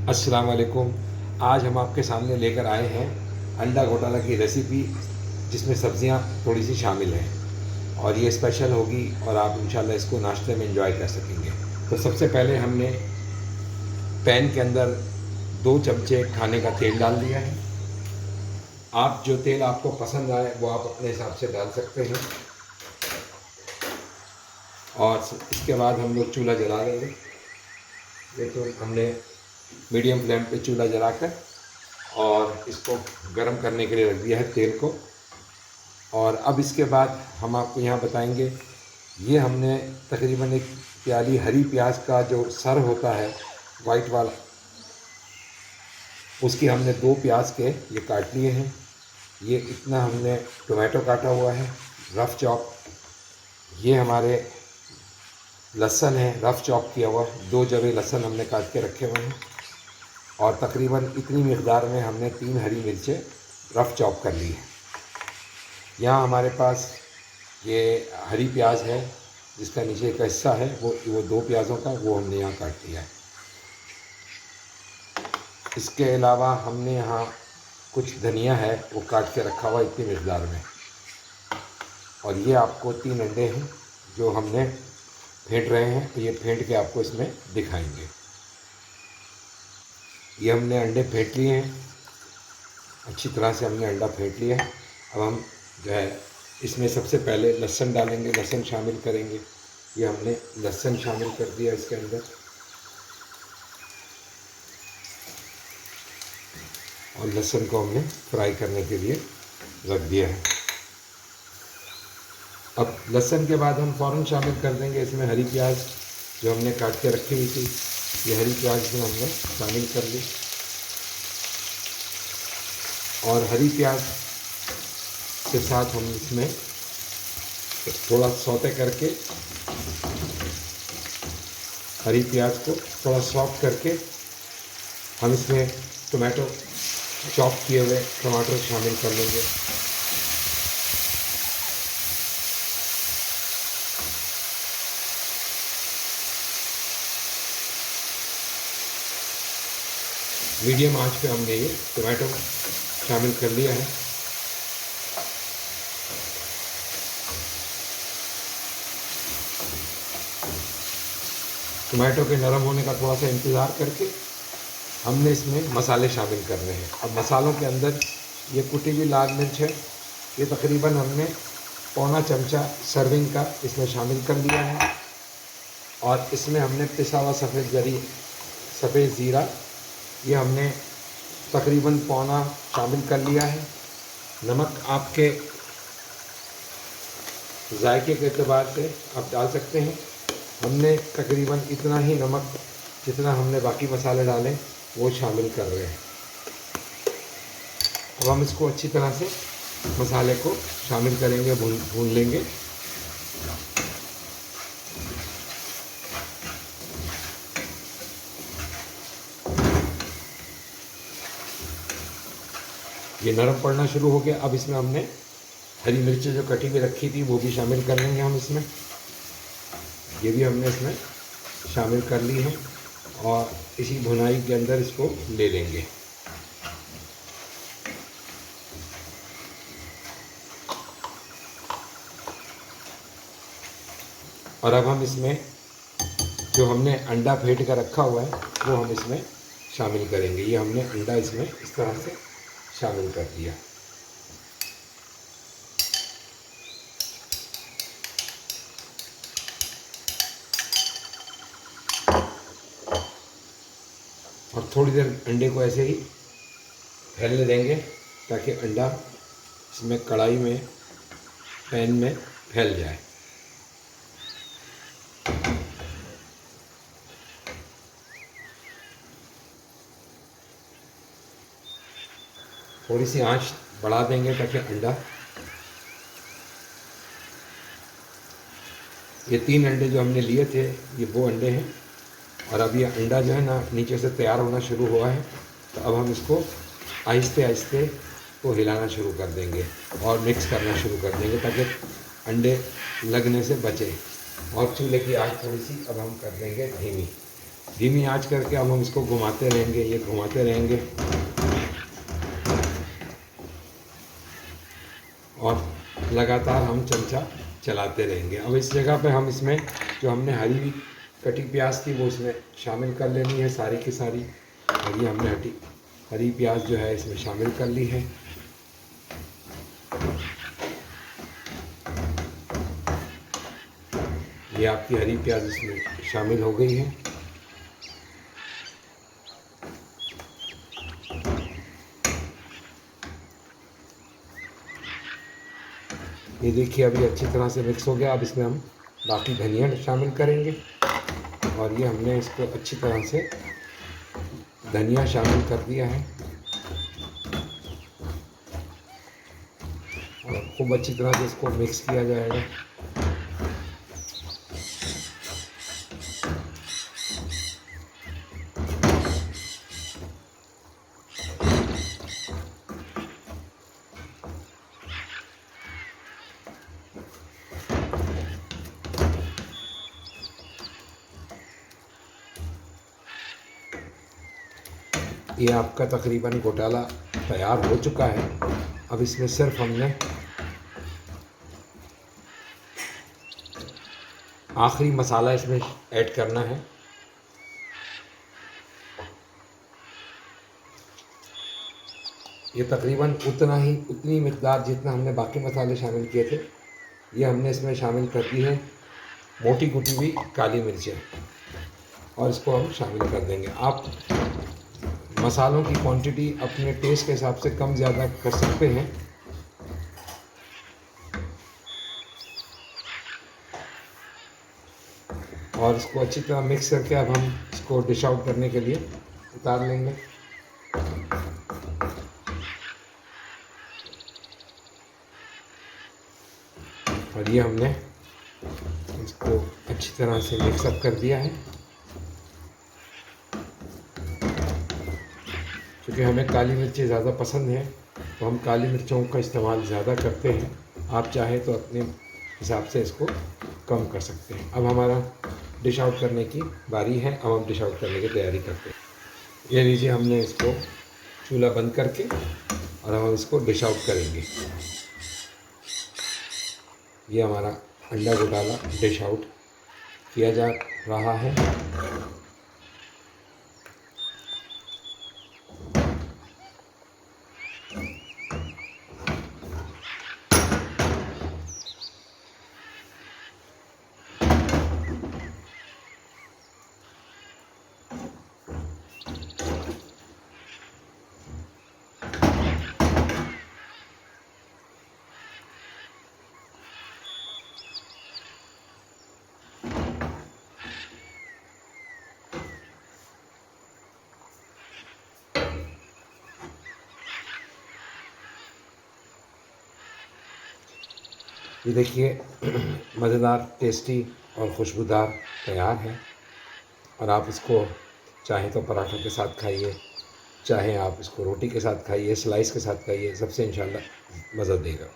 अस्सलाम वालेकुम। आज हम आपके सामने लेकर आए हैं अंडा घोटाला की रेसिपी, जिसमें सब्ज़ियां थोड़ी सी शामिल हैं और ये स्पेशल होगी और आप इंशाल्लाह इसको नाश्ते में एंजॉय कर सकेंगे। तो सबसे पहले हमने पैन के अंदर 2 चमचे खाने का तेल डाल दिया है। आप जो तेल आपको पसंद आए वो आप अपने हिसाब से डाल सकते हैं और इसके बाद हम लोग चूल्हा जला लेंगे। ये तो हमने मीडियम फ्लेम पे चूल्हा जलाकर और इसको गर्म करने के लिए रख दिया है तेल को। और अब इसके बाद हम आपको यहाँ बताएंगे, ये हमने तकरीबन 1 प्याली हरी प्याज का जो सर होता है वाइट वाला, उसकी हमने 2 प्याज के ये काट लिए हैं। ये इतना हमने टोमेटो काटा हुआ है रफ़ चॉप। ये हमारे लहसुन है रफ़ चॉप किया हुआ, 2 जवे लहसुन हमने काट के रखे हुए हैं और तकरीबन इतनी मिक़दार में हमने 3 हरी मिर्चें रफ़ चॉप कर ली है। यहाँ हमारे पास ये हरी प्याज है जिसका नीचे का हिस्सा है वो 2 प्याज़ों का वो हमने यहाँ काट लिया है। इसके अलावा हमने यहाँ कुछ धनिया है वो काट के रखा हुआ इतनी मिक़दार में। और ये आपको 3 अंडे हैं जो हमने फेंट रहे हैं, ये फेंट के आपको इसमें दिखाएंगे। ये हमने अंडे फेंट लिए हैं, अच्छी तरह से हमने अंडा फेंट लिया है। अब हम जो है इसमें सबसे पहले लहसुन डालेंगे, लहसुन शामिल करेंगे। ये हमने लहसुन शामिल कर दिया इसके अंदर और लहसुन को हमने फ्राई करने के लिए रख दिया है। अब लहसुन के बाद हम फ़ौरन शामिल कर देंगे इसमें हरी प्याज जो हमने काट के रखी हुई थी। ये हरी प्याज भी हमने शामिल कर ली और हरी प्याज के साथ हम इसमें थोड़ा सौते करके हरी प्याज को थोड़ा सॉफ्ट करके हम इसमें टोमेटो चॉप किए हुए टमाटर शामिल कर लेंगे। मीडियम आंच पे हमने ये टोमेटो शामिल कर लिया है। टोमेटो के नरम होने का थोड़ा सा इंतज़ार करके हमने इसमें मसाले शामिल करने हैं। अब मसालों के अंदर ये कुटी हुई लाल मिर्च है, ये तकरीबन हमने पौना चमचा सर्विंग का इसमें शामिल कर लिया है। और इसमें हमने पिसा हुआ सफ़ेद ज़ीरा ये हमने तकरीबन पौना शामिल कर लिया है। नमक आपके जायके के एतबार से आप डाल सकते हैं। हमने तकरीबन इतना ही नमक जितना हमने बाकी मसाले डाले वो शामिल कर रहे हैं। अब हम इसको अच्छी तरह से मसाले को शामिल करेंगे, भून लेंगे। ये नरम पड़ना शुरू हो गया। अब इसमें हमने हरी मिर्चें जो कटी हुई रखी थी वो भी शामिल कर लेंगे हम इसमें। ये भी हमने इसमें शामिल कर ली है और इसी भुनाई के अंदर इसको ले लेंगे। और अब हम इसमें जो हमने अंडा फेंट कर रखा हुआ है वो हम इसमें शामिल करेंगे। ये हमने अंडा इसमें इस तरह से शामिल कर दिया। और थोड़ी देर अंडे को ऐसे ही फैलने देंगे ताकि अंडा इसमें कढ़ाई में पैन में फैल जाए। थोड़ी सी आंच बढ़ा देंगे ताकि अंडा, ये 3 अंडे जो हमने लिए थे ये वो अंडे हैं और अब ये अंडा जो है ना नीचे से तैयार होना शुरू हुआ है। तो अब हम इसको आहिस्ते आहिस्ते को हिलाना शुरू कर देंगे और मिक्स करना शुरू कर देंगे ताकि अंडे लगने से बचे। और चूल्हे की आंच थोड़ी सी अब हम कर देंगे धीमी। धीमी आंच करके अब हम इसको घुमाते रहेंगे, ये घुमाते रहेंगे और लगातार हम चमचा चलाते रहेंगे। अब इस जगह पे हम इसमें जो हमने हरी कटी प्याज थी वो इसमें शामिल कर लेनी है सारी की सारी, और ये हमने हरी प्याज जो है इसमें शामिल कर ली है। ये आपकी हरी प्याज इसमें शामिल हो गई है। ये देखिए अभी अच्छी तरह से मिक्स हो गया। अब इसमें हम बाकी धनिया शामिल करेंगे, और ये हमने इसको अच्छी तरह से धनिया शामिल कर दिया है और खूब अच्छी तरह से इसको मिक्स किया जाएगा। ये आपका तकरीबन घोटाला तैयार हो चुका है। अब इसमें सिर्फ हमने आखिरी मसाला इसमें ऐड करना है। ये तकरीबन उतनी मिकदार जितना हमने बाकी मसाले शामिल किए थे, ये हमने इसमें शामिल कर दी है मोटी कुटी हुई काली मिर्चें, और इसको हम शामिल कर देंगे। आप मसालों की क्वांटिटी अपने टेस्ट के हिसाब से कम ज़्यादा कर सकते हैं। और इसको अच्छी तरह मिक्स करके अब हम इसको डिश आउट करने के लिए उतार लेंगे। और ये हमने इसको अच्छी तरह से मिक्सअप कर दिया है। क्योंकि हमें काली मिर्चें ज़्यादा पसंद हैं तो हम काली मिर्चों का इस्तेमाल ज़्यादा करते हैं। आप चाहें तो अपने हिसाब से इसको कम कर सकते हैं। अब हमारा डिश आउट करने की बारी है। अब हम डिश आउट करने की तैयारी करते हैं। ये लीजिए हमने इसको चूल्हा बंद करके और हम इसको डिश आउट करेंगे। ये हमारा अंडा घोटाला डिश आउट किया जा रहा है। ये देखिए मज़ेदार, टेस्टी और खुशबूदार तैयार है। और आप इसको चाहें तो पराठों के साथ खाइए, चाहे आप इसको रोटी के साथ खाइए, स्लाइस के साथ खाइए, सबसे इंशाल्लाह मज़ा देगा।